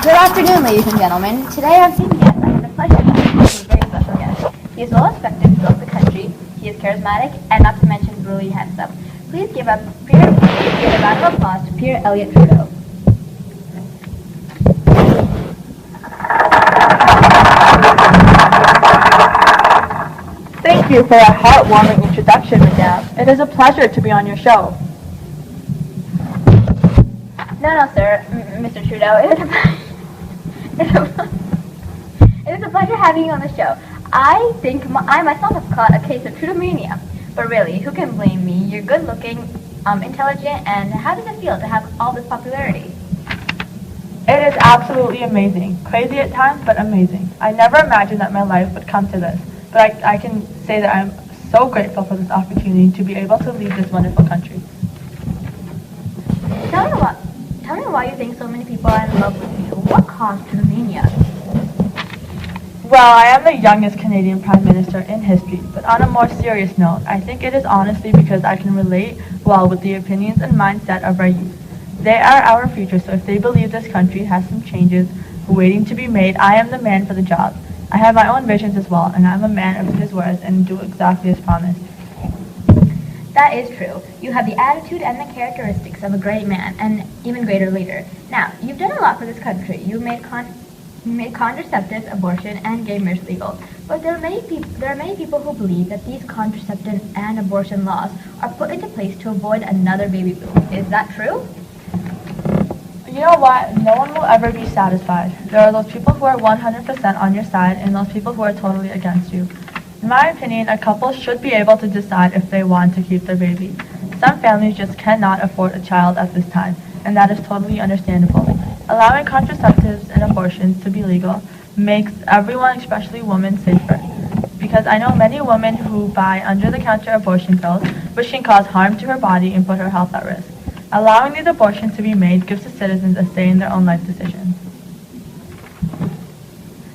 Good afternoon, ladies and gentlemen. Today on CBS, I have the pleasure of introducing a very special guest. He is well respected throughout the country. He is charismatic and, not to mention, really handsome. Please give a round of applause to Pierre Trudeau. Thank you for that heartwarming introduction, Madame. It is a pleasure to be on your show. No, sir, Mr. Trudeau. It is a pleasure having you on the show. I think I myself have caught a case of Trudeau-mania. But really, who can blame me? You're good-looking, intelligent, and how does it feel to have all this popularity? It is absolutely amazing. Crazy at times, but amazing. I never imagined that my life would come to this. But I can say that I'm so grateful for this opportunity to be able to lead this wonderful country. Tell me why you think so many people are in love with you. What caused Trudeau-mania? Well, I am the youngest Canadian Prime Minister in history, but on a more serious note, I think it is honestly because I can relate well with the opinions and mindset of our youth. They are our future, so if they believe this country has some changes waiting to be made, I am the man for the job. I have my own visions as well, and I'm a man of his words and do exactly as promised. That is true. You have the attitude and the characteristics of a great man, and even greater leader. Now, you've done a lot for this country. You've made contraceptives, abortion, and gay marriage legal. But there are many people who believe that these contraceptive and abortion laws are put into place to avoid another baby boom. Is that true? You know what? No one will ever be satisfied. There are those people who are 100% on your side and those people who are totally against you. In my opinion, a couple should be able to decide if they want to keep their baby. Some families just cannot afford a child at this time, and that is totally understandable. Allowing contraceptives and abortions to be legal makes everyone, especially women, safer. Because I know many women who buy under-the-counter abortion pills, which can cause harm to her body and put her health at risk. Allowing these abortions to be made gives the citizens a say in their own life decisions.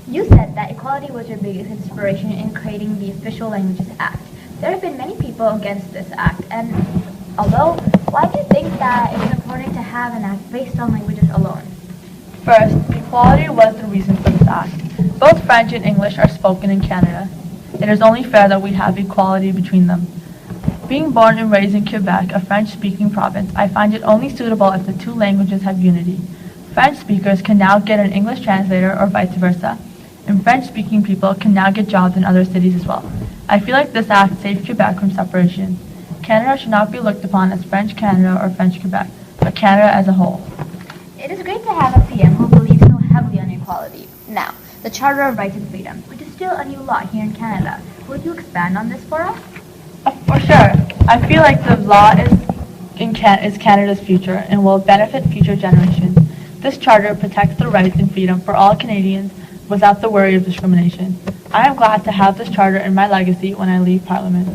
You said that equality was your biggest inspiration in creating the Official Languages Act. There have been many people against this act, and why do you think that it is important to have an act based on languages alone? First, equality was the reason for this act. Both French and English are spoken in Canada. It is only fair that we have equality between them. Being born and raised in Quebec, a French-speaking province, I find it only suitable if the two languages have unity. French speakers can now get an English translator or vice versa, and French-speaking people can now get jobs in other cities as well. I feel like this act saves Quebec from separation. Canada should not be looked upon as French Canada or French Quebec, but Canada as a whole. It is great to have a PM who believes so heavily on equality. Now, the Charter of Rights and Freedoms, which is still a new law here in Canada. Would you expand on this for us? For sure. I feel like the law is Canada's future and will benefit future generations. This charter protects the rights and freedom for all Canadians without the worry of discrimination. I am glad to have this charter in my legacy when I leave Parliament.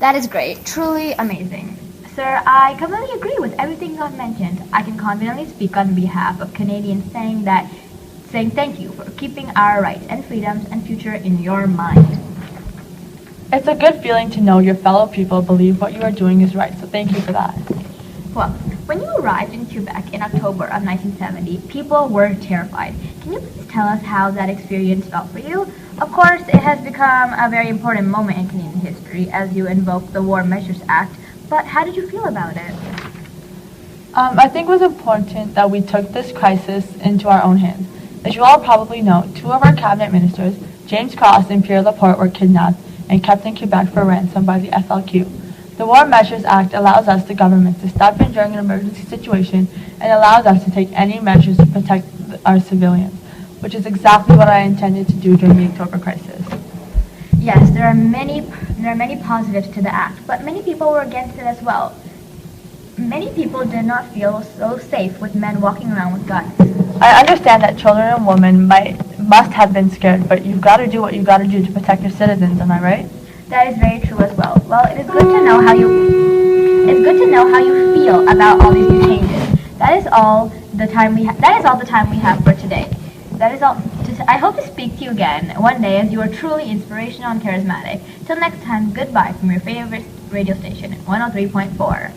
That is great. Truly amazing. Sir, I completely agree with everything you have mentioned. I can confidently speak on behalf of Canadians saying thank you for keeping our rights and freedoms and future in your mind. It's a good feeling to know your fellow people believe what you are doing is right, so thank you for that. Well, when you arrived in Quebec in October of 1970, people were terrified. Can you please tell us how that experience felt for you? Of course, it has become a very important moment in Canadian history as you invoked the War Measures Act, but how did you feel about it? I think it was important that we took this crisis into our own hands. As you all probably know, two of our cabinet ministers, James Cross and Pierre were kidnapped and kept in Quebec for ransom by the FLQ. The War Measures Act allows us, the government, to step in during an emergency situation and allows us to take any measures to protect our civilians, which is exactly what I intended to do during the October crisis. Yes, there are many positives to the act, but many people were against it as well. Many people did not feel so safe with men walking around with guns. I understand that children and women must have been scared, but you've got to do what you've got to do to protect your citizens, am I right? That is very true as well. Well, it is good to know how you feel about all these new changes. That is all the time we have for today. That is all. I hope to speak to you again one day as you are truly inspirational and charismatic. Till next time, goodbye from your favorite radio station, 103.4.